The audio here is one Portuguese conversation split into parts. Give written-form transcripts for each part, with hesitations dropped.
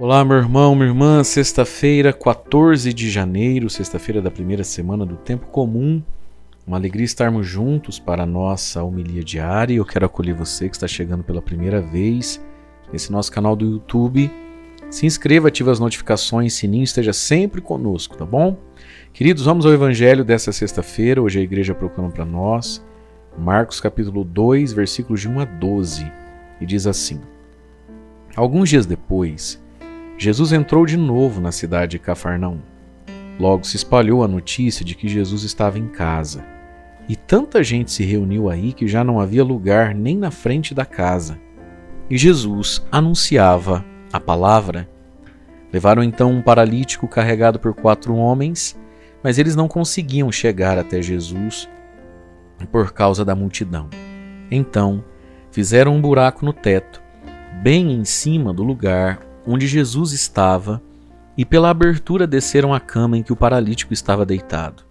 Olá, meu irmão, minha irmã, sexta-feira, 14 de janeiro, sexta-feira da primeira semana do Tempo Comum. Uma alegria estarmos juntos para a nossa homilia diária. Eu quero acolher você que está chegando pela primeira vez nesse nosso canal do YouTube. Se inscreva, ative as notificações, sininho, esteja sempre conosco, tá bom? Queridos, vamos ao Evangelho dessa sexta-feira. Hoje a igreja proclama para nós Marcos capítulo 2, versículos de 1 a 12. E diz assim: Alguns dias depois, Jesus entrou de novo na cidade de Cafarnaum. Logo se espalhou a notícia de que Jesus estava em casa. E tanta gente se reuniu aí que já não havia lugar nem na frente da casa. E Jesus anunciava a palavra. Levaram então um paralítico carregado por 4 homens, mas eles não conseguiam chegar até Jesus por causa da multidão. Então, fizeram um buraco no teto, bem em cima do lugar onde Jesus estava, e pela abertura desceram a cama em que o paralítico estava deitado.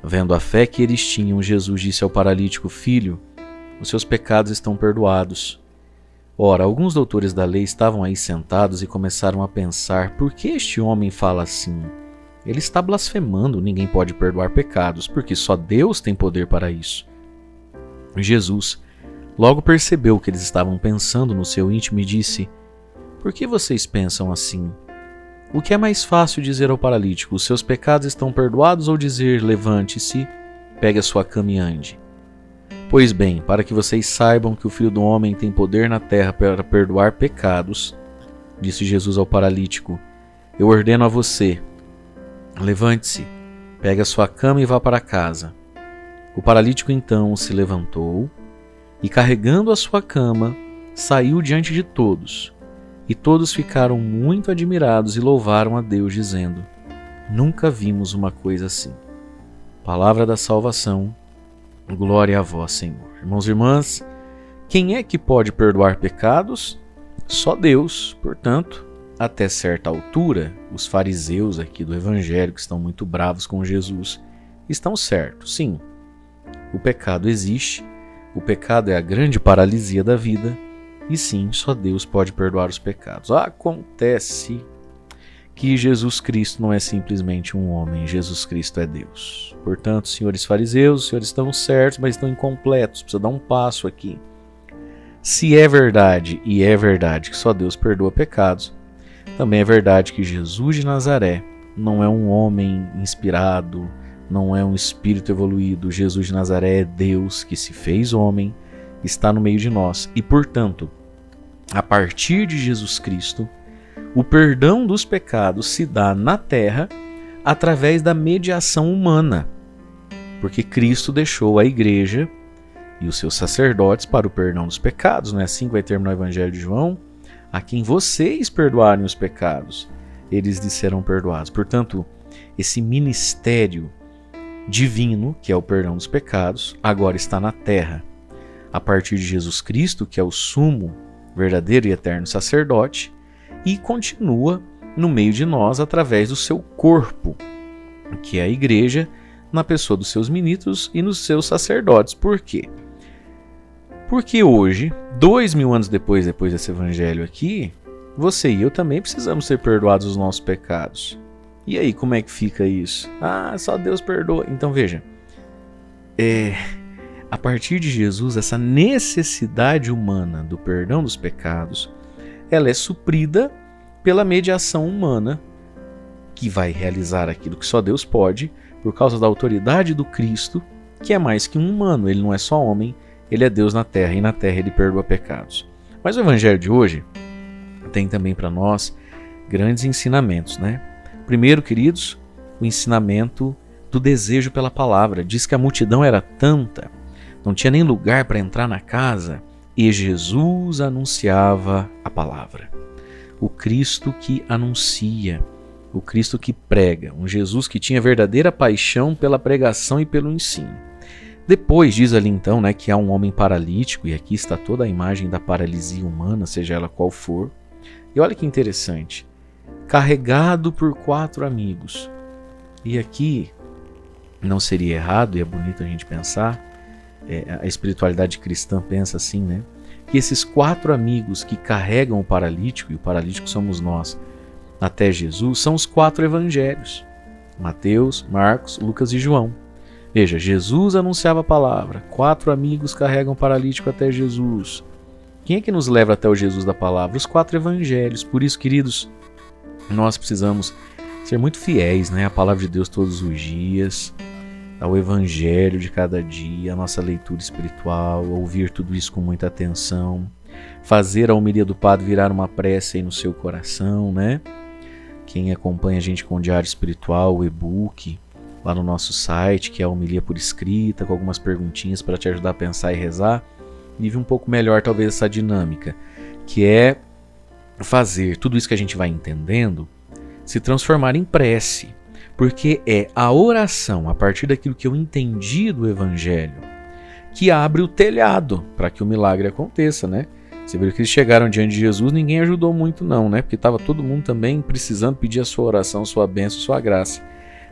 Vendo a fé que eles tinham, Jesus disse ao paralítico: Filho, os seus pecados estão perdoados. Ora, alguns doutores da lei estavam aí sentados e começaram a pensar: por que este homem fala assim? Ele está blasfemando, ninguém pode perdoar pecados, porque só Deus tem poder para isso. Jesus logo percebeu o que eles estavam pensando no seu íntimo e disse: Por que vocês pensam assim? O que é mais fácil dizer ao paralítico: os seus pecados estão perdoados, ou dizer: levante-se, pegue a sua cama e ande? Pois bem, para que vocês saibam que o Filho do Homem tem poder na terra para perdoar pecados, disse Jesus ao paralítico, eu ordeno a você: levante-se, pegue a sua cama e vá para casa. O paralítico então se levantou e, carregando a sua cama, saiu diante de todos. E todos ficaram muito admirados e louvaram a Deus, dizendo: Nunca vimos uma coisa assim. Palavra da salvação, glória a vós, Senhor. Irmãos e irmãs, quem é que pode perdoar pecados? Só Deus. Portanto, até certa altura, os fariseus aqui do Evangelho, que estão muito bravos com Jesus, estão certos. Sim, o pecado existe, o pecado é a grande paralisia da vida, e sim, só Deus pode perdoar os pecados. Acontece que Jesus Cristo não é simplesmente um homem, Jesus Cristo é Deus. Portanto, senhores fariseus, os senhores estão certos, mas estão incompletos, precisa dar um passo aqui. Se é verdade, e é verdade que só Deus perdoa pecados, também é verdade que Jesus de Nazaré não é um homem inspirado, não é um espírito evoluído. Jesus de Nazaré é Deus que se fez homem, está no meio de nós e, portanto, a partir de Jesus Cristo, o perdão dos pecados se dá na terra através da mediação humana, porque Cristo deixou a igreja e os seus sacerdotes para o perdão dos pecados. Não é assim que vai terminar o Evangelho de João? A quem vocês perdoarem os pecados, eles lhes serão perdoados. Portanto, esse ministério divino, que é o perdão dos pecados, agora está na terra, a partir de Jesus Cristo, que é o sumo, verdadeiro e eterno sacerdote, e continua no meio de nós através do seu corpo, que é a igreja, na pessoa dos seus ministros e nos seus sacerdotes. Por quê? Porque hoje, 2000 anos depois desse evangelho aqui, você e eu também precisamos ser perdoados os nossos pecados. E aí, como é que fica isso? Só Deus perdoa. Então veja, a partir de Jesus, essa necessidade humana do perdão dos pecados, ela é suprida pela mediação humana, que vai realizar aquilo que só Deus pode, por causa da autoridade do Cristo, que é mais que um humano. Ele não é só homem, ele é Deus na terra, e na terra ele perdoa pecados. Mas o evangelho de hoje tem também para nós grandes ensinamentos, né? Primeiro, queridos, o ensinamento do desejo pela palavra. Diz que a multidão era tanta, não tinha nem lugar para entrar na casa, e Jesus anunciava a palavra. O Cristo que anuncia, o Cristo que prega, um Jesus que tinha verdadeira paixão pela pregação e pelo ensino. Depois diz ali então, né, que há um homem paralítico, e aqui está toda a imagem da paralisia humana, seja ela qual for. E olha que interessante, carregado por 4 amigos. E aqui não seria errado, e é bonito a gente pensar, a espiritualidade cristã pensa assim, né? que esses 4 amigos que carregam o paralítico, e o paralítico somos nós, até Jesus, são os 4 evangelhos: Mateus, Marcos, Lucas e João. Veja, Jesus anunciava a palavra, 4 amigos carregam o paralítico até Jesus. Quem é que nos leva até o Jesus da palavra? Os 4 evangelhos. Por isso, queridos, nós precisamos ser muito fiéis, né, à palavra de Deus todos os dias, ao evangelho de cada dia, a nossa leitura espiritual, ouvir tudo isso com muita atenção, fazer a homilia do padre virar uma prece aí no seu coração, né? Quem acompanha a gente com o Diário Espiritual, o e-book, lá no nosso site, que é a homilia por escrita, com algumas perguntinhas para te ajudar a pensar e rezar, vive um pouco melhor talvez essa dinâmica, que é fazer tudo isso que a gente vai entendendo se transformar em prece, porque é a oração a partir daquilo que eu entendi do Evangelho que abre o telhado para que o milagre aconteça, né? Você viu que eles chegaram diante de Jesus, ninguém ajudou muito não, né? Porque estava todo mundo também precisando pedir a sua oração, sua bênção, sua graça.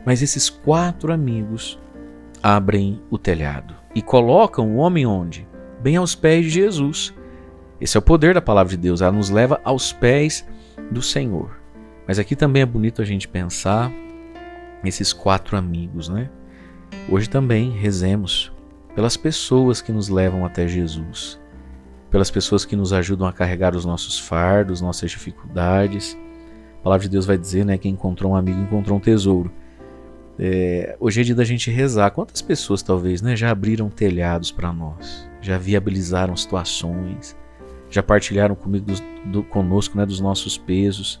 Mas esses 4 amigos abrem o telhado e colocam o homem onde? Bem aos pés de Jesus. Esse é o poder da palavra de Deus, ela nos leva aos pés do Senhor. Mas aqui também é bonito a gente pensar nesses 4 amigos, né? Hoje também rezemos pelas pessoas que nos levam até Jesus, pelas pessoas que nos ajudam a carregar os nossos fardos, nossas dificuldades. A palavra de Deus vai dizer, né, que encontrou um amigo, encontrou um tesouro. Hoje é dia da gente rezar. Quantas pessoas talvez, né, já abriram telhados para nós, já viabilizaram situações, já partilharam conosco, né, dos nossos pesos.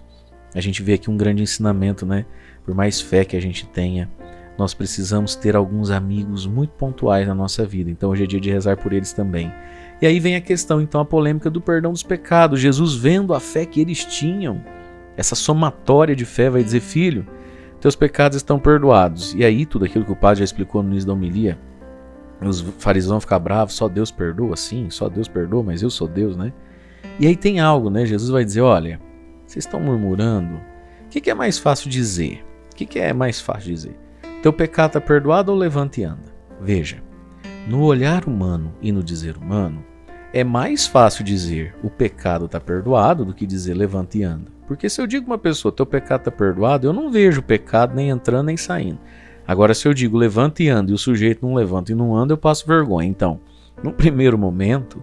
A gente vê aqui um grande ensinamento, né? Por mais fé que a gente tenha, nós precisamos ter alguns amigos muito pontuais na nossa vida. Então hoje é dia de rezar por eles também. E aí vem a questão, então, a polêmica do perdão dos pecados. Jesus, vendo a fé que eles tinham, essa somatória de fé, vai dizer: filho, teus pecados estão perdoados. E aí tudo aquilo que o padre já explicou no início da homilia, os fariseus vão ficar bravos: só Deus perdoa? Sim, só Deus perdoa, mas eu sou Deus, né? E aí tem algo, né? Jesus vai dizer: olha, vocês estão murmurando. O que é mais fácil dizer? O que é mais fácil dizer? Teu pecado está perdoado ou levanta e anda? Veja, no olhar humano e no dizer humano, é mais fácil dizer o pecado está perdoado do que dizer levanta e anda. Porque se eu digo uma pessoa, teu pecado está perdoado, eu não vejo o pecado nem entrando nem saindo. Agora, se eu digo levanta e anda e o sujeito não levanta e não anda, eu passo vergonha. Então, no primeiro momento,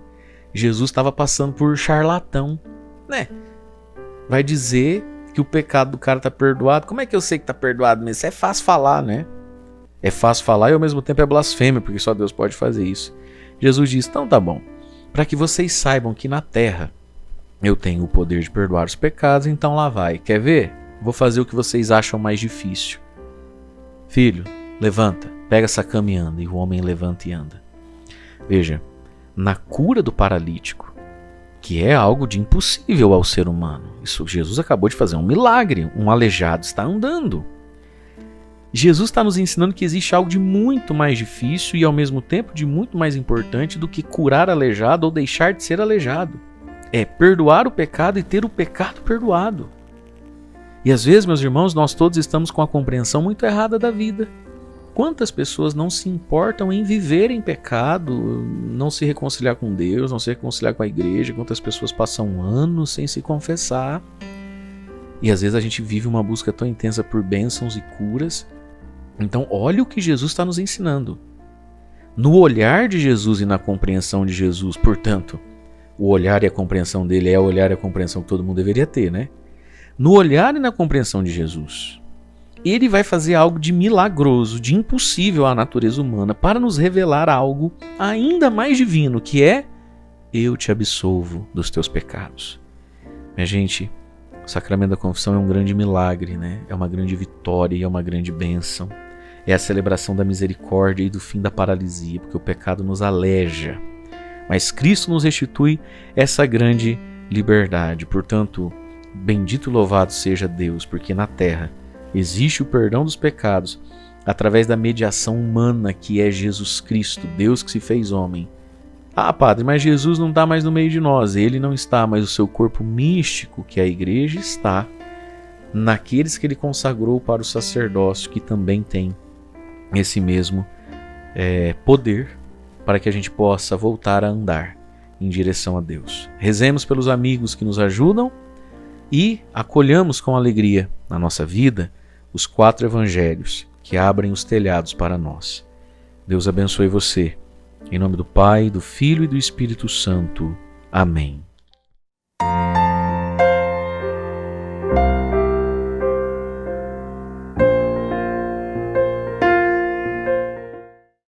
Jesus estava passando por charlatão, né? Vai dizer que o pecado do cara está perdoado. Como é que eu sei que está perdoado mesmo? Isso é fácil falar, né? É fácil falar e ao mesmo tempo é blasfêmia, porque só Deus pode fazer isso. Jesus diz: então tá bom, para que vocês saibam que na terra eu tenho o poder de perdoar os pecados, então lá vai. Quer ver? Vou fazer o que vocês acham mais difícil. Filho, levanta, pega essa cama e anda. E o homem levanta e anda. Veja, na cura do paralítico, que é algo de impossível ao ser humano. Isso, Jesus acabou de fazer um milagre, um aleijado está andando. Jesus está nos ensinando que existe algo de muito mais difícil e ao mesmo tempo de muito mais importante do que curar aleijado ou deixar de ser aleijado. É perdoar o pecado e ter o pecado perdoado. E às vezes, meus irmãos, nós todos estamos com a compreensão muito errada da vida. Quantas pessoas não se importam em viver em pecado, não se reconciliar com Deus, não se reconciliar com a igreja? Quantas pessoas passam anos sem se confessar? E às vezes a gente vive uma busca tão intensa por bênçãos e curas. Então olha o que Jesus está nos ensinando. No olhar de Jesus e na compreensão de Jesus, portanto, o olhar e a compreensão dele é o olhar e a compreensão que todo mundo deveria ter, né? No olhar e na compreensão de Jesus, ele vai fazer algo de milagroso, de impossível à natureza humana, para nos revelar algo ainda mais divino, que é: eu te absolvo dos teus pecados. Minha gente, o sacramento da confissão é um grande milagre, né? É uma grande vitória e é uma grande bênção. É a celebração da misericórdia e do fim da paralisia, porque o pecado nos aleja. Mas Cristo nos restitui essa grande liberdade. Portanto, bendito e louvado seja Deus, porque na terra existe o perdão dos pecados através da mediação humana que é Jesus Cristo, Deus que se fez homem. Ah, padre, mas Jesus não está mais no meio de nós. Ele não está, mas o seu corpo místico, que é a igreja, está naqueles que ele consagrou para o sacerdócio, que também tem esse mesmo poder para que a gente possa voltar a andar. em direção a Deus. Rezemos pelos amigos que nos ajudam e acolhamos com alegria na nossa vida os 4 evangelhos que abrem os telhados para nós. Deus abençoe você. Em nome do Pai, do Filho e do Espírito Santo. Amém.